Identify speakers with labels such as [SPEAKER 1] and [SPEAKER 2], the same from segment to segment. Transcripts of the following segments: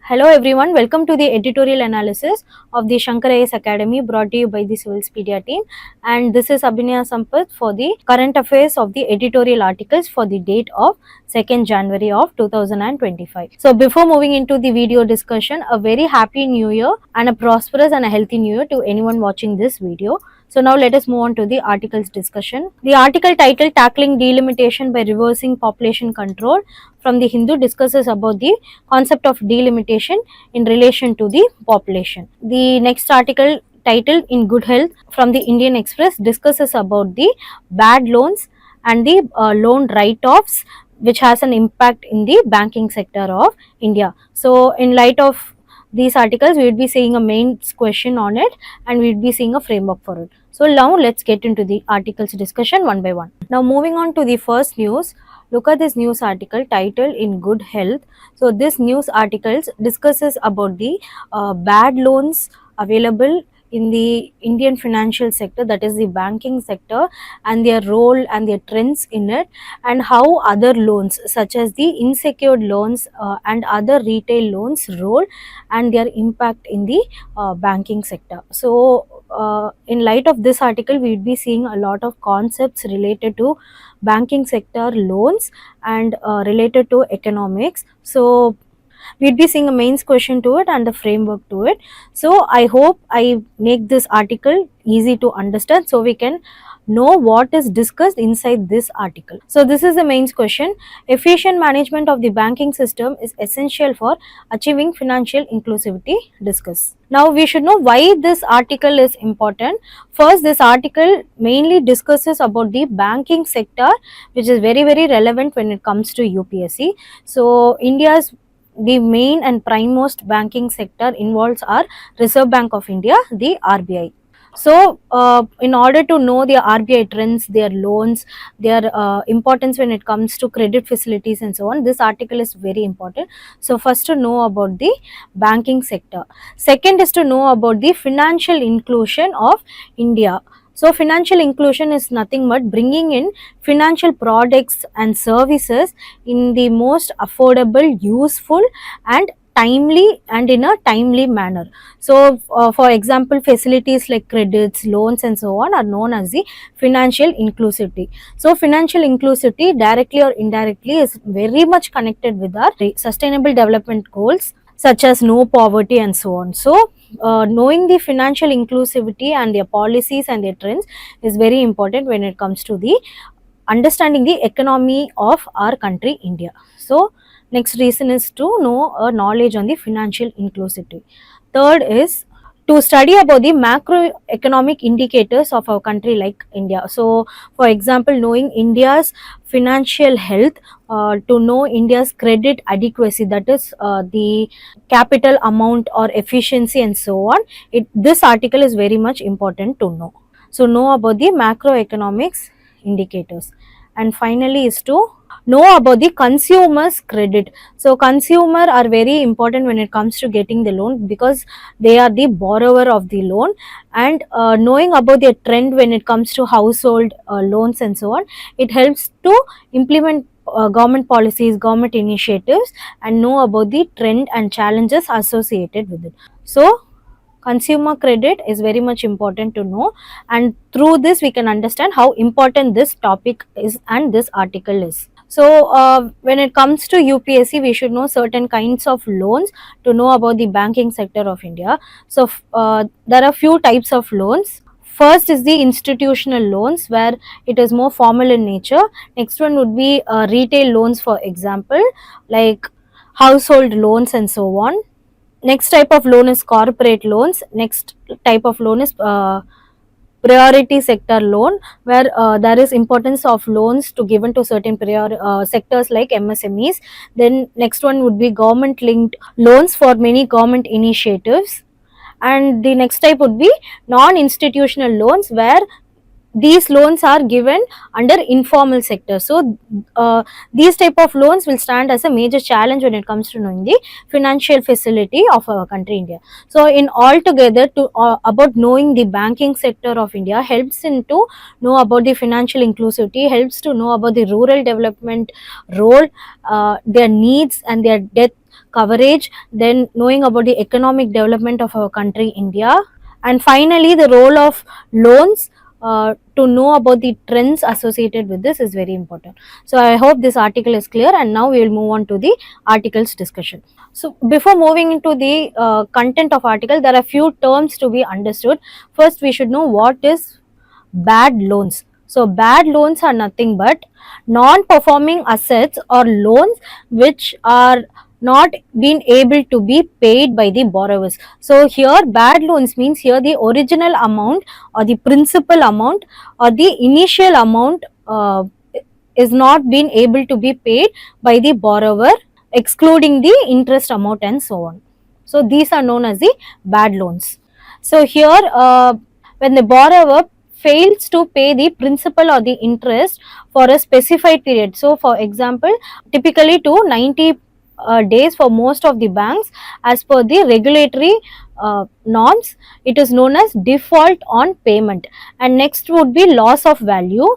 [SPEAKER 1] Hello everyone, welcome to the editorial analysis of the Shankar IAS Academy brought to you by the Civils Pedia team, and this is Abhinaya Sampath for the current affairs of the editorial articles for the date of 2nd January of 2025. So before moving into the video discussion, a very happy new year and a prosperous and a healthy new year to anyone watching this video. So now let us move on to the article's discussion. The article titled Tackling Delimitation by Reversing Population Control from the Hindu discusses about the concept of delimitation in relation to the population. The next article titled In Good Health from the Indian Express discusses about the bad loans and the loan write-offs which has an impact in the banking sector of India. So in light of these articles, we will be seeing a main question on it and we will be seeing a framework for it. So now let's get into the articles discussion one by one. Now moving on to the first news, look at this news article titled In Good Health. So this news articles discusses about the bad loans available in the Indian financial sector, that is the banking sector, and their role and their trends in it, and how other loans such as the unsecured loans and other retail loans role and their impact in the banking sector. So in light of this article, we will be seeing a lot of concepts related to banking sector loans and related to economics. So we'll be seeing a mains question to it and the framework to it. So I hope I make this article easy to understand so we can know what is discussed inside this article. So this is the mains question. Efficient management of the banking system is essential for achieving financial inclusivity. Discuss. Now we should know why this article is important. First, this article mainly discusses about the banking sector, which is very relevant when it comes to UPSC. So India's the main and primemost banking sector involves our Reserve Bank of India, the RBI. So in order to know the RBI trends, their loans, their importance when it comes to credit facilities and so on, this article is very important. So first to know about the banking sector. Second is to know about the financial inclusion of India. So financial inclusion is nothing but bringing in financial products and services in the most affordable, useful and timely and in a timely manner. So for example, facilities like credits, loans and so on are known as the financial inclusivity. So financial inclusivity directly or indirectly is very much connected with our sustainable development goals such as no poverty and so on. So knowing the financial inclusivity and their policies and their trends is very important when it comes to the understanding the economy of our country India. So next reason is to know a knowledge on the financial inclusivity. Third is to study about the macroeconomic indicators of our country like India. So for example, knowing India's financial health, to know India's credit adequacy, that is the capital amount or efficiency and so on. This article is very much important to know. So know about the macroeconomics indicators. And finally is to know about the consumer's credit. So consumer are very important when it comes to getting the loan because they are the borrower of the loan, and knowing about their trend when it comes to household loans and so on, it helps to implement government policies, government initiatives, and know about the trend and challenges associated with it. So consumer credit is very much important to know, and through this we can understand how important this topic is and this article is. So when it comes to UPSC, we should know certain kinds of loans to know about the banking sector of India. So there are few types of loans. First is the institutional loans, where it is more formal in nature. Next one would be retail loans, for example, like household loans and so on. Next type of loan is corporate loans. Next type of loan is priority sector loan, where there is importance of loans to given to certain sectors like MSMEs. Then next one would be government linked loans for many government initiatives. And the next type would be non-institutional loans, where these loans are given under informal sector. So these type of loans will stand as a major challenge when it comes to knowing the financial facility of our country India. So in all together, to about knowing the banking sector of India helps in to know about the financial inclusivity, helps to know about the rural development role, their needs and their debt coverage, then knowing about the economic development of our country, India, and finally the role of loans. To know about the trends associated with this is very important. So I hope this article is clear, and now we will move on to the article's discussion. So before moving into the content of article, there are few terms to be understood. First, we should know what is bad loans. So bad loans are nothing but non-performing assets or loans which are not been able to be paid by the borrowers. So here bad loans means here the original amount or the principal amount or the initial amount is not being able to be paid by the borrower, excluding the interest amount and so on. So these are known as the bad loans. So here when the borrower fails to pay the principal or the interest for a specified period. So for example, typically to 90 days for most of the banks as per the regulatory norms, it is known as default on payment. And next would be loss of value.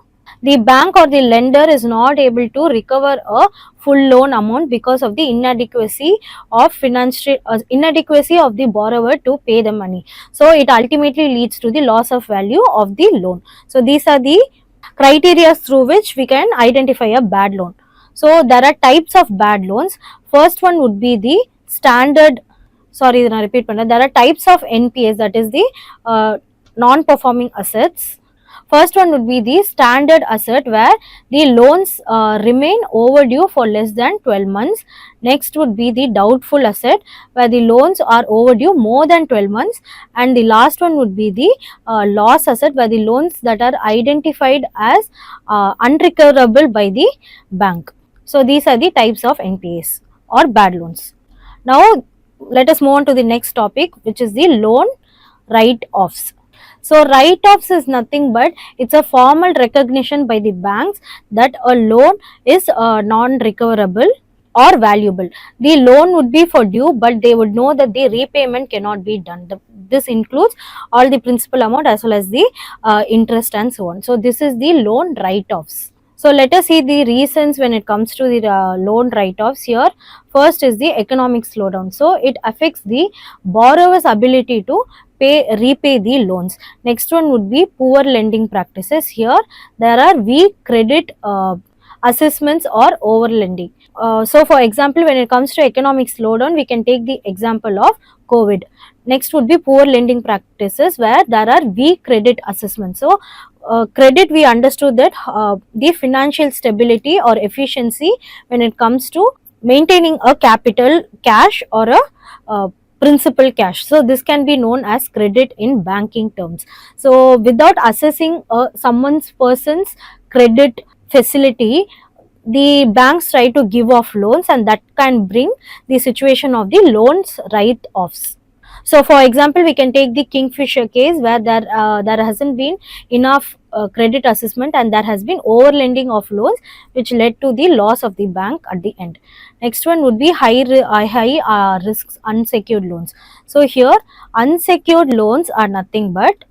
[SPEAKER 1] The bank or the lender is not able to recover a full loan amount because of the inadequacy of financial inadequacy of the borrower to pay the money. So it ultimately leads to the loss of value of the loan. So these are the criteria through which we can identify a bad loan. So there are types of bad loans. First one would be the standard, sorry, I repeat, there are types of NPAs, that is the non-performing assets. First one would be the standard asset where the loans remain overdue for less than 12 months. Next would be the doubtful asset where the loans are overdue more than 12 months. And the last one would be the loss asset where the loans that are identified as unrecoverable by the bank. So these are the types of NPAs or bad loans. Now let us move on to the next topic, which is the loan write-offs. So write-offs is nothing but it's a formal recognition by the banks that a loan is non-recoverable or valuable. The loan would be for due, but they would know that the repayment cannot be done. This includes all the principal amount as well as the interest and so on. So this is the loan write-offs. So let us see the reasons when it comes to the loan write-offs here. First is the economic slowdown. So it affects the borrower's ability to repay the loans. Next one would be poor lending practices. Here there are weak credit assessments or over lending. So for example, when it comes to economic slowdown, we can take the example of COVID. Next would be poor lending practices where there are weak credit assessments. So credit, we understood that the financial stability or efficiency when it comes to maintaining a capital, cash or a principal cash. So this can be known as credit in banking terms. So without assessing someone's person's credit facility, the banks try to give off loans, and that can bring the situation of the loans write-offs. So for example, we can take the Kingfisher case where there hasn't been enough credit assessment and there has been overlending of loans which led to the loss of the bank at the end. Next one would be high risks unsecured loans. So here unsecured loans are nothing but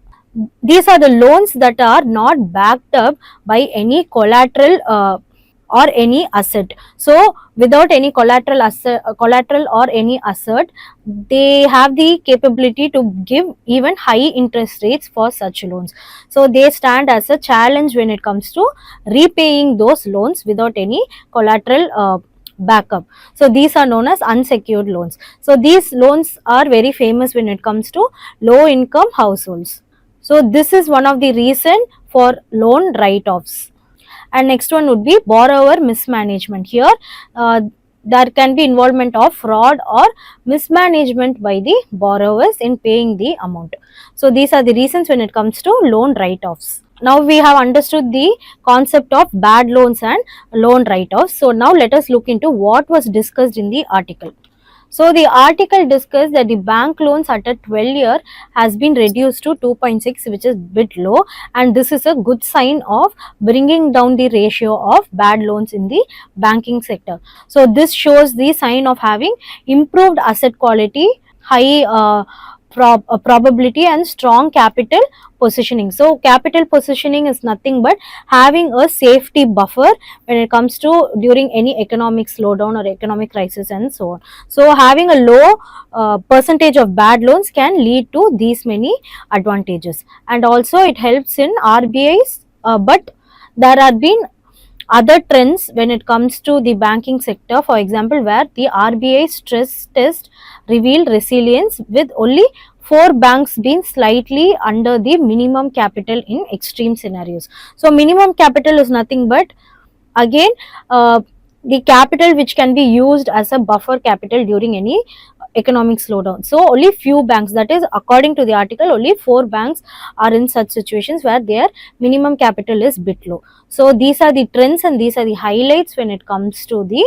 [SPEAKER 1] these are the loans that are not backed up by any collateral or any asset. So without any collateral or any asset, they have the capability to give even high interest rates for such loans. So they stand as a challenge when it comes to repaying those loans without any collateral backup. So these are known as unsecured loans. So these loans are very famous when it comes to low income households. So this is one of the reason for loan write-offs. And next one would be borrower mismanagement. Here there can be involvement of fraud or mismanagement by the borrowers in paying the amount. So these are the reasons when it comes to loan write-offs. Now we have understood the concept of bad loans and loan write-offs. So now let us look into what was discussed in the article. So the article discussed that the bank loans at a 12-year has been reduced to 2.6, which is bit low, and this is a good sign of bringing down the ratio of bad loans in the banking sector. So this shows the sign of having improved asset quality, high probability and strong capital positioning. So capital positioning is nothing but having a safety buffer when it comes to during any economic slowdown or economic crisis and so on. So having a low percentage of bad loans can lead to these many advantages, and also it helps in RBI's but there have been other trends when it comes to the banking sector, for example, where the RBI stress test revealed resilience with only 4 banks being slightly under the minimum capital in extreme scenarios. So minimum capital is nothing but again the capital which can be used as a buffer capital during any economic slowdown. So only few banks, that is according to the article, only 4 banks are in such situations where their minimum capital is bit low. So these are the trends and these are the highlights when it comes to the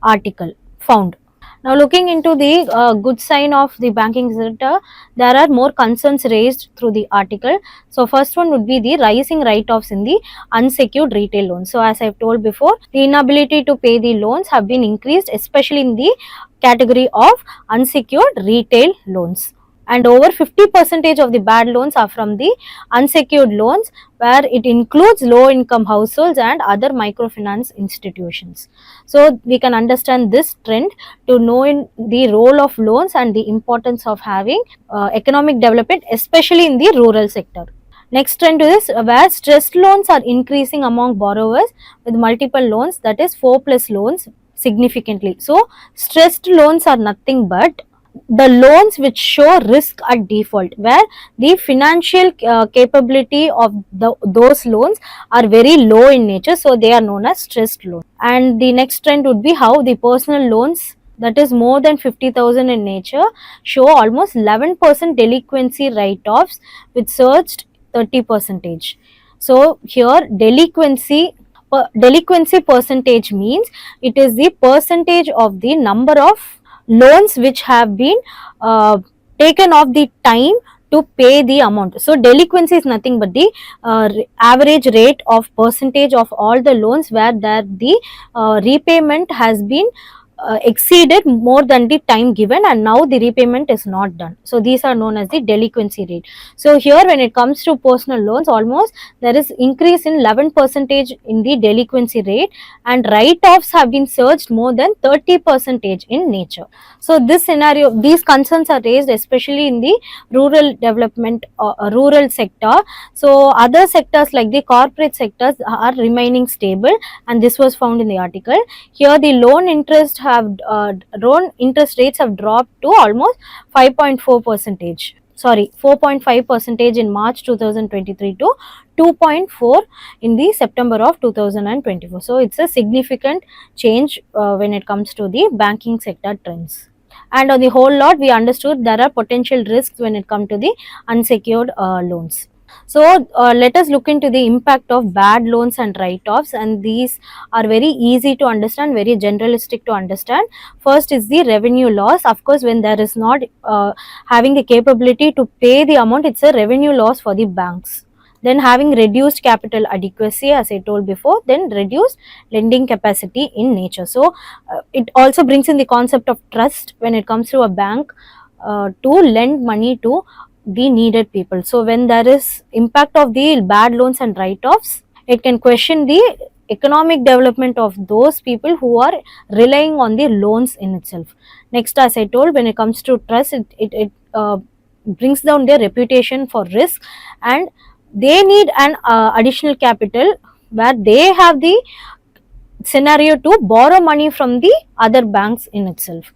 [SPEAKER 1] article found. Now looking into the good sign of the banking sector, there are more concerns raised through the article. So first one would be the rising write-offs in the unsecured retail loans. So as I have told before, the inability to pay the loans have been increased, especially in the category of unsecured retail loans. And over 50% of the bad loans are from the unsecured loans, where it includes low income households and other microfinance institutions. So we can understand this trend to know in the role of loans and the importance of having economic development, especially in the rural sector. Next trend is where stressed loans are increasing among borrowers with multiple loans, that is 4+ loans significantly. So stressed loans are nothing but the loans which show risk at default, where the financial capability of those loans are very low in nature, so they are known as stressed loans. And the next trend would be how the personal loans, that is more than 50,000 in nature, show almost 11% delinquency write-offs with surged 30%. So here delinquency percentage means it is the percentage of the number of loans which have been taken off the time to pay the amount. So delinquency is nothing but the average rate of percentage of all the loans where the repayment has been exceeded more than the time given and now the repayment is not done. So these are known as the delinquency rate. So here when it comes to personal loans, almost there is increase in 11% in the delinquency rate, and write-offs have been surged more than 30% in nature. So this scenario, these concerns are raised especially in the rural development rural sector. So other sectors like the corporate sectors are remaining stable, and this was found in the article. Here the loan interest rates have dropped to almost 5.4%. Sorry, 4.5% in March 2023 to 2.4 in the September of 2024. So it's a significant change when it comes to the banking sector trends. And on the whole lot, we understood there are potential risks when it comes to the unsecured loans. So let us look into the impact of bad loans and write-offs, and these are very easy to understand, very generalistic to understand. First is the revenue loss. Of course, when there is not having the capability to pay the amount, it's a revenue loss for the banks. Then having reduced capital adequacy, as I told before, then reduced lending capacity in nature. So it also brings in the concept of trust when it comes to a bank to lend money to the needed people. So when there is impact of the bad loans and write-offs, it can question the economic development of those people who are relying on the loans in itself. Next, as I told, when it comes to trust, it brings down their reputation for risk, and they need an additional capital where they have the scenario to borrow money from the other banks in itself.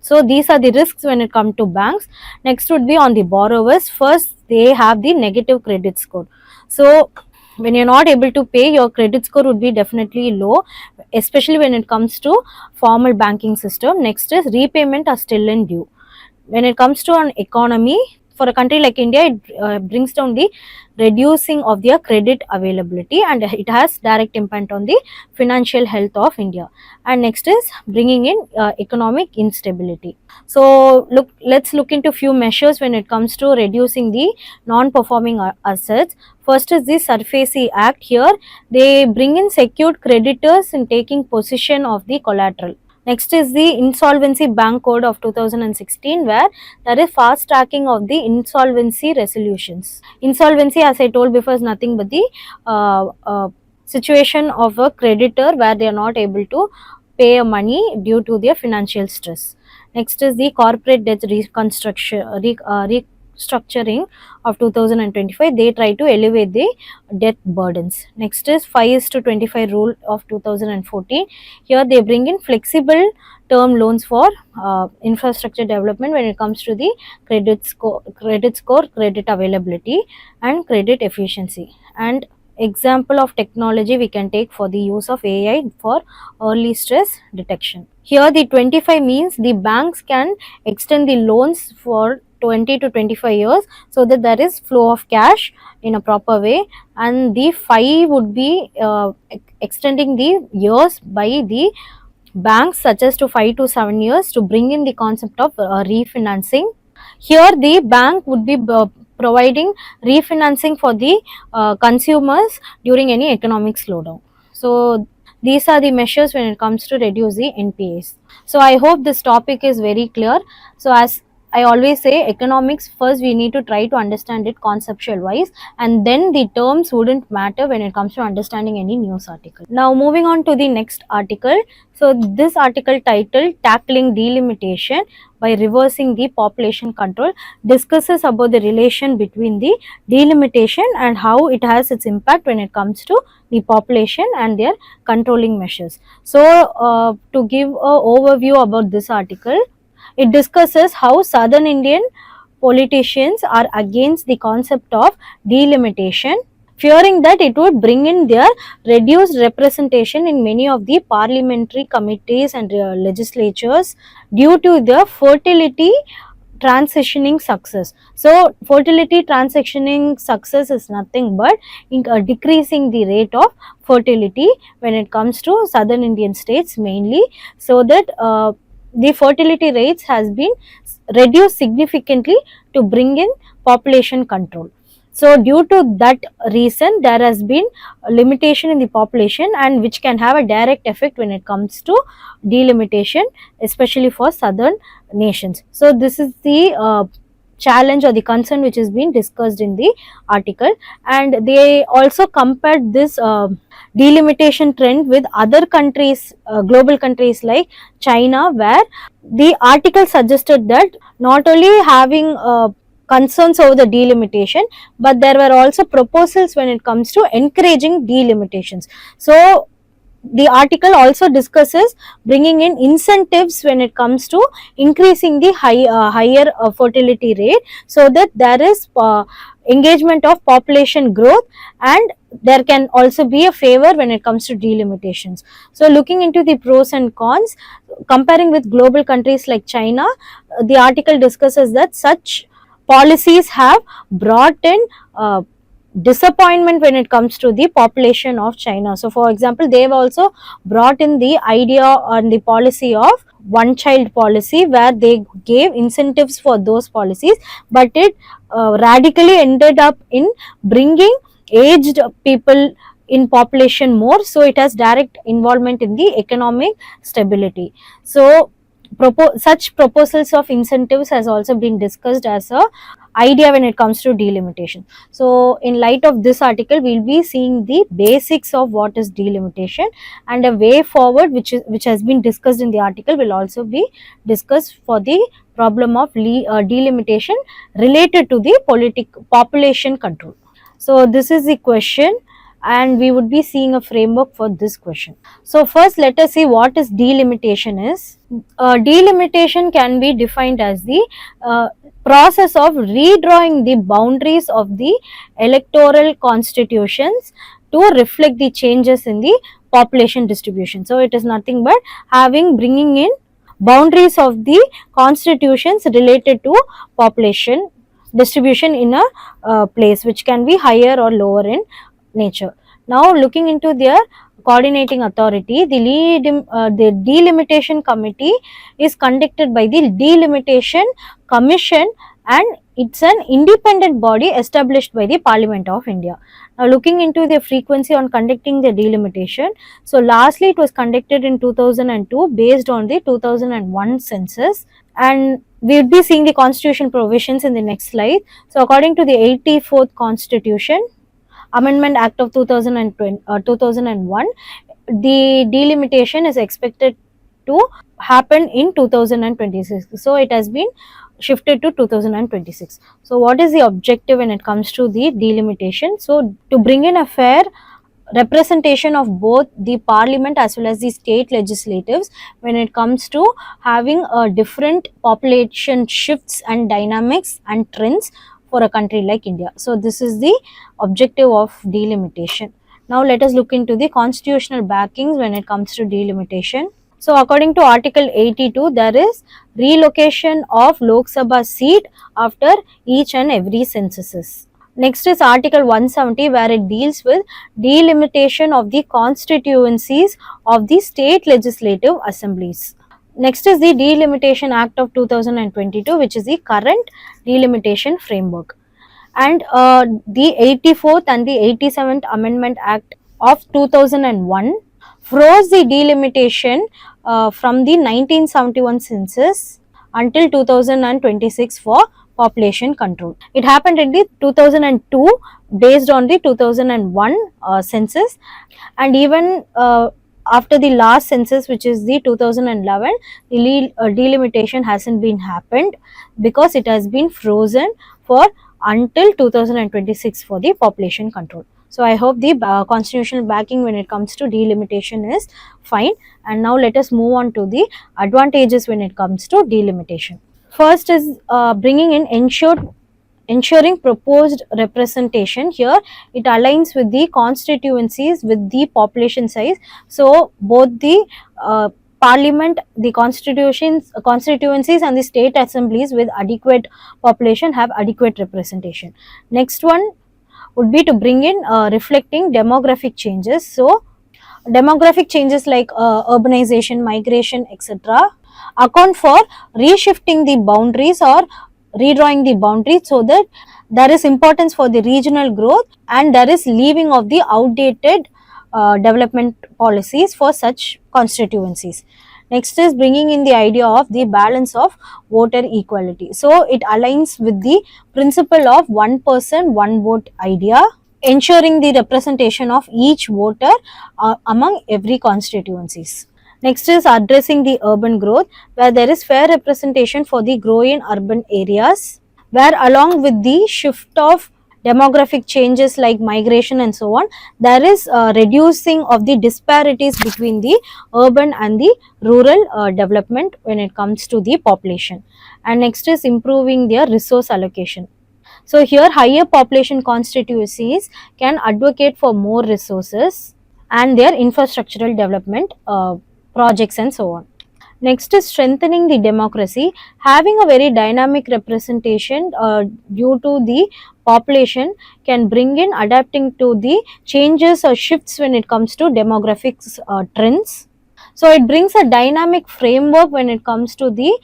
[SPEAKER 1] So these are the risks when it comes to banks. Next would be on the borrowers. First, they have the negative credit score. So when you're not able to pay, your credit score would be definitely low, especially when it comes to formal banking system. Next is repayment are still in due. When it comes to an economy, for a country like India, it brings down the reducing of their credit availability, and it has direct impact on the financial health of India. And next is bringing in economic instability. So let's look into few measures when it comes to reducing the non-performing assets. First is the SARFAESI Act. Here they bring in secured creditors in taking possession of the collateral. Next is the Insolvency Bank Code of 2016, where there is fast tracking of the insolvency resolutions. Insolvency, as I told before, is nothing but the situation of a creditor where they are not able to pay money due to their financial stress. Next is the Corporate Debt Restructuring of 2025. They try to elevate the debt burdens. Next is 5:25 rule of 2014. Here they bring in flexible term loans for infrastructure development when it comes to the credit score, credit availability and credit efficiency. And example of technology we can take for the use of AI for early stress detection. Here the 25 means the banks can extend the loans for 20 to 25 years so that there is flow of cash in a proper way, and the 5 would be extending the years by the banks such as to 5 to 7 years to bring in the concept of refinancing. Here the bank would be providing refinancing for the consumers during any economic slowdown. So these are the measures when it comes to reduce the NPAs. So I hope this topic is very clear. So as I always say, economics first we need to try to understand it conceptual wise, and then the terms wouldn't matter when it comes to understanding any news article. Now moving on to the next article. So this article titled Tackling Delimitation by Reversing the Population Control discusses about the relation between the delimitation and how it has its impact when it comes to the population and their controlling measures. So to give an overview about this article, it discusses how Southern Indian politicians are against the concept of delimitation, fearing that it would bring in their reduced representation in many of the parliamentary committees and legislatures due to the fertility transitioning success. So fertility transitioning success is nothing but decreasing the rate of fertility when it comes to Southern Indian states mainly, so that the fertility rates has been reduced significantly to bring in population control. So due to that reason, there has been a limitation in the population, and which can have a direct effect when it comes to delimitation, especially for southern nations. So this is the challenge or the concern which is being discussed in the article, and they also compared this delimitation trend with other countries, global countries like China, where the article suggested that not only having concerns over the delimitation, but there were also proposals when it comes to encouraging delimitations. So the article also discusses bringing in incentives when it comes to increasing the higher fertility rate, so that there is engagement of population growth, and there can also be a favor when it comes to delimitations. So looking into the pros and cons, comparing with global countries like China, the article discusses that such policies have brought in disappointment when it comes to the population of China. So for example, they have also brought in the idea on the policy of one child policy, where they gave incentives for those policies, but it radically ended up in bringing aged people in population more, so it has direct involvement in the economic stability. So such proposals of incentives has also been discussed as a idea when it comes to delimitation. So in light of this article, we'll be seeing the basics of what is delimitation, and a way forward which has been discussed in the article will also be discussed for the problem of delimitation related to the population control. So this is the question, and we would be seeing a framework for this question. So first, let us see what is delimitation is. Delimitation can be defined as the process of redrawing the boundaries of the electoral constitutions to reflect the changes in the population distribution. So it is nothing but bringing in boundaries of the constitutions related to population distribution in a place, which can be higher or lower in nature. Now looking into their coordinating authority, the delimitation committee is conducted by the Delimitation Commission and it's an independent body established by the Parliament of India. Now, looking into the frequency on conducting the delimitation, so lastly it was conducted in 2002 based on the 2001 census, and we will be seeing the constitution provisions in the next slide. So according to the 84th Constitution Amendment Act of 2001, the delimitation is expected to happen in 2026. So it has been shifted to 2026. So what is the objective when it comes to the delimitation? So to bring in a fair representation of both the parliament as well as the state legislatives when it comes to having a different population shifts and dynamics and trends for a country like India. So this is the objective of delimitation. Now let us look into the constitutional backings when it comes to delimitation. So according to Article 82, there is relocation of Lok Sabha seat after each and every censuses. Next is Article 170, where it deals with delimitation of the constituencies of the state legislative assemblies. Next is the Delimitation Act of 2022, which is the current delimitation framework. And the 84th and the 87th Amendment Act of 2001 froze the delimitation from the 1971 census until 2026 for population control. It happened in the 2002 based on the 2001 census, and even after the last census, which is the 2011, the delimitation hasn't been happened because it has been frozen for until 2026 for the population control. So I hope the constitutional backing when it comes to delimitation is fine. And now let us move on to the advantages when it comes to delimitation. First is bringing in ensuring proposed representation. Here it aligns with the constituencies with the population size. So both the parliament, the constituencies and the state assemblies with adequate population have adequate representation. Next one would be to bring in reflecting demographic changes. So demographic changes like urbanization, migration, etc. account for reshifting the boundaries or redrawing the boundaries, so that there is importance for the regional growth and there is leaving of the outdated development policies for such constituencies. Next is bringing in the idea of the balance of voter equality. So it aligns with the principle of one person, one vote idea, ensuring the representation of each voter among every constituencies. Next is addressing the urban growth, where there is fair representation for the growing urban areas, where along with the shift of demographic changes like migration and so on, there is reducing of the disparities between the urban and the rural development when it comes to the population. And next is improving their resource allocation. So here higher population constituencies can advocate for more resources and their infrastructural development projects and so on. Next is strengthening the democracy. Having a very dynamic representation due to the population can bring in adapting to the changes or shifts when it comes to demographics trends. So it brings a dynamic framework when it comes to the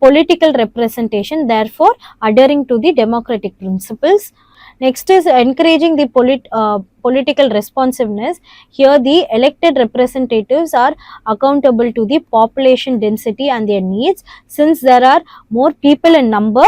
[SPEAKER 1] political representation, therefore adhering to the democratic principles. Next is encouraging the political responsiveness. Here the elected representatives are accountable to the population density and their needs. Since there are more people in number,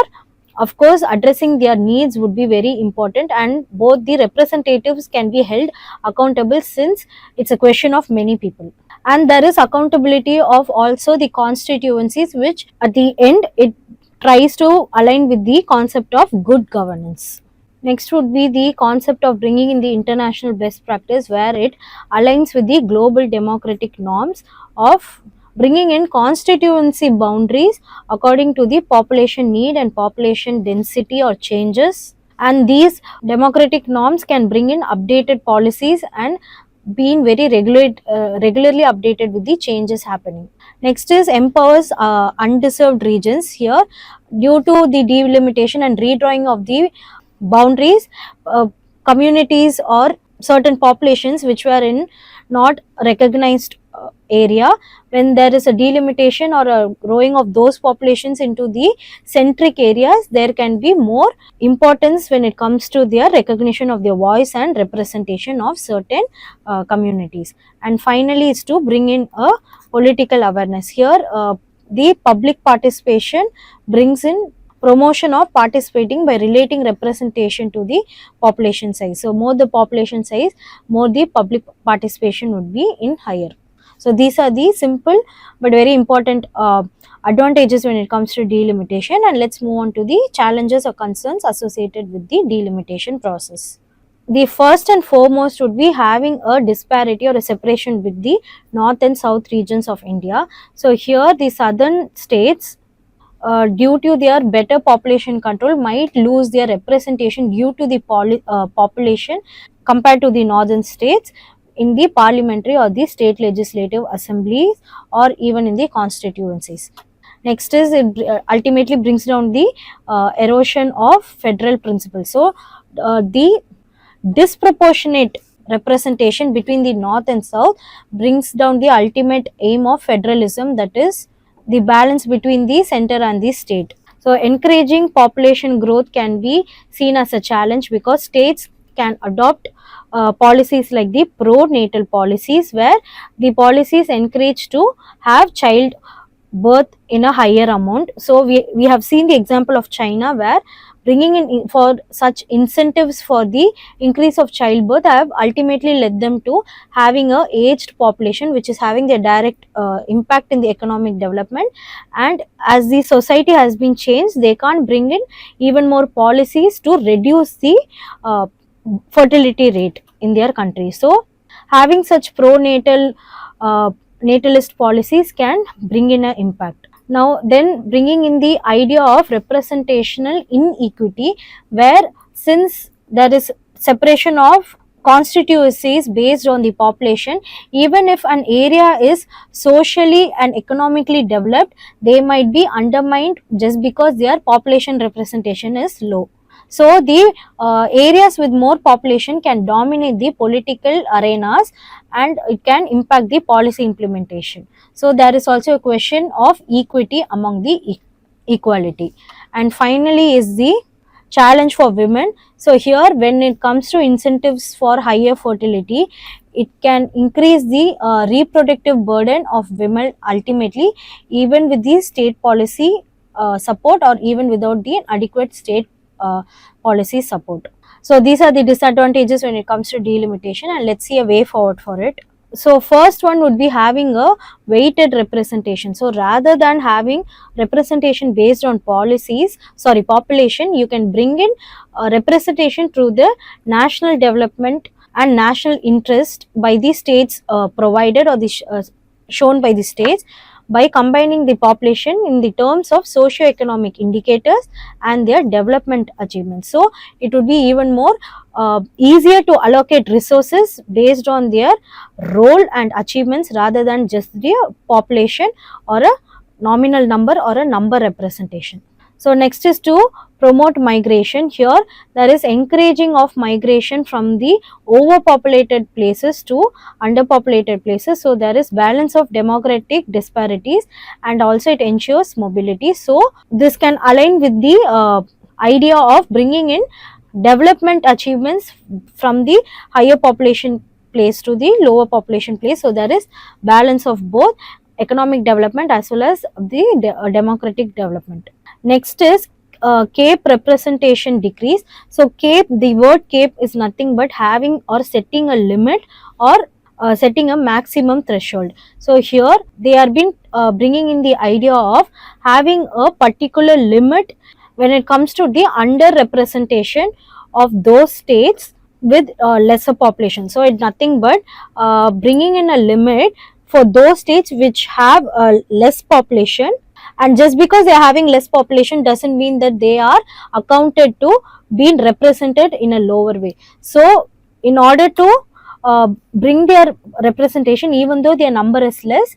[SPEAKER 1] of course addressing their needs would be very important, and both the representatives can be held accountable since it's a question of many people. And there is accountability of also the constituencies, which at the end it tries to align with the concept of good governance. Next would be the concept of bringing in the international best practice, where it aligns with the global democratic norms of bringing in constituency boundaries according to the population need and population density or changes. And these democratic norms can bring in updated policies and being very regularly updated with the changes happening. Next is empowers undeserved regions. Here, due to the delimitation and redrawing of the boundaries, communities or certain populations which were in not recognized area. When there is a delimitation or a growing of those populations into the centric areas, there can be more importance when it comes to their recognition of their voice and representation of certain communities. And finally is to bring in a political awareness. Here the public participation brings in promotion of participating by relating representation to the population size. So more the population size, more the public participation would be in higher. So these are the simple but very important advantages when it comes to delimitation. And let's move on to the challenges or concerns associated with the delimitation process. The first and foremost would be having a disparity or a separation with the north and south regions of India. So here the southern states, due to their better population control, might lose their representation due to the population compared to the northern states in the parliamentary or the state legislative assemblies or even in the constituencies. Next is it ultimately brings down the erosion of federal principles. So the disproportionate representation between the north and south brings down the ultimate aim of federalism, that is the balance between the center and the state. So encouraging population growth can be seen as a challenge because states can adopt policies like the pro-natal policies, where the policies encourage to have child birth in a higher amount. So we have seen the example of China, where bringing in for such incentives for the increase of childbirth have ultimately led them to having a aged population, which is having the direct impact in the economic development. And as the society has been changed, they can't bring in even more policies to reduce the fertility rate in their country. So having such pro-natal natalist policies can bring in an impact. Now then, bringing in the idea of representational inequity, where since there is separation of constituencies based on the population, even if an area is socially and economically developed, they might be undermined just because their population representation is low. So the areas with more population can dominate the political arenas and it can impact the policy implementation. So there is also a question of equity among the equality. And finally is the challenge for women. So here, when it comes to incentives for higher fertility, it can increase the reproductive burden of women ultimately, even with the state policy support or even without the adequate state policy support. So these are the disadvantages when it comes to delimitation, and let's see a way forward for it. So first one would be having a weighted representation. So rather than having representation based on population, you can bring in representation through the national development and national interest by the states provided or the shown by the states, by combining the population in the terms of socio-economic indicators and their development achievements. So it would be even more easier to allocate resources based on their role and achievements rather than just the population or a nominal number or a number representation. So next is to promote migration. Here there is encouraging of migration from the overpopulated places to underpopulated places. So there is balance of demographic disparities and also it ensures mobility. So this can align with the idea of bringing in development achievements from the higher population place to the lower population place. So there is balance of both economic development as well as the democratic development. Next is CAPE representation decrease. So CAPE, the word CAPE is nothing but having or setting a limit or setting a maximum threshold. So here they are been bringing in the idea of having a particular limit when it comes to the under-representation of those states with lesser population. So it's nothing but bringing in a limit for those states which have less population, and just because they are having less population doesn't mean that they are accounted to being represented in a lower way. So in order to bring their representation, even though their number is less,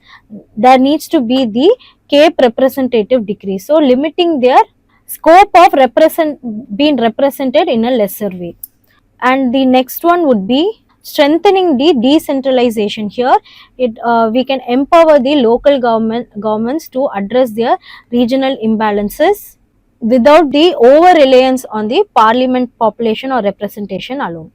[SPEAKER 1] there needs to be the CAPE representative decrease. So limiting their scope of being represented in a lesser way. And the next one would be strengthening the decentralization. Here we can empower the local governments to address their regional imbalances without the over reliance on the parliament population or representation alone.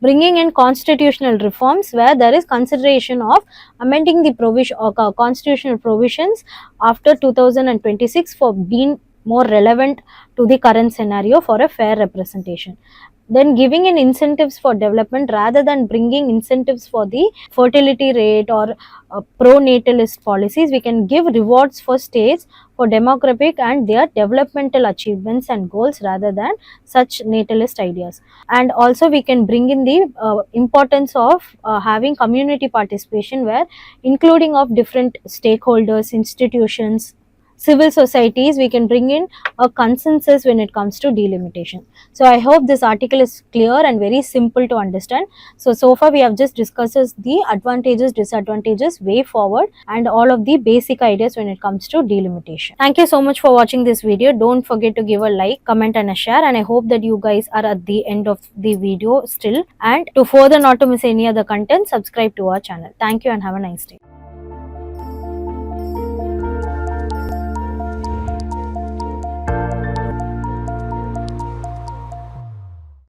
[SPEAKER 1] Bringing in constitutional reforms where there is consideration of amending the provision or constitutional provisions after 2026 for being more relevant to the current scenario for a fair representation. Then giving in incentives for development rather than bringing incentives for the fertility rate or pro-natalist policies. We can give rewards for states for demographic and their developmental achievements and goals rather than such natalist ideas. And also we can bring in the importance of having community participation, where including of different stakeholders, institutions, civil societies, we can bring in a consensus when it comes to delimitation. So I hope this article is clear and very simple to understand. So far we have just discussed the advantages, disadvantages, way forward, and all of the basic ideas when it comes to delimitation. Thank you so much for watching this video. Don't forget to give a like, comment and a share, and I hope that you guys are at the end of the video still. And to further not to miss any other content, subscribe to our channel. Thank you and have a nice day.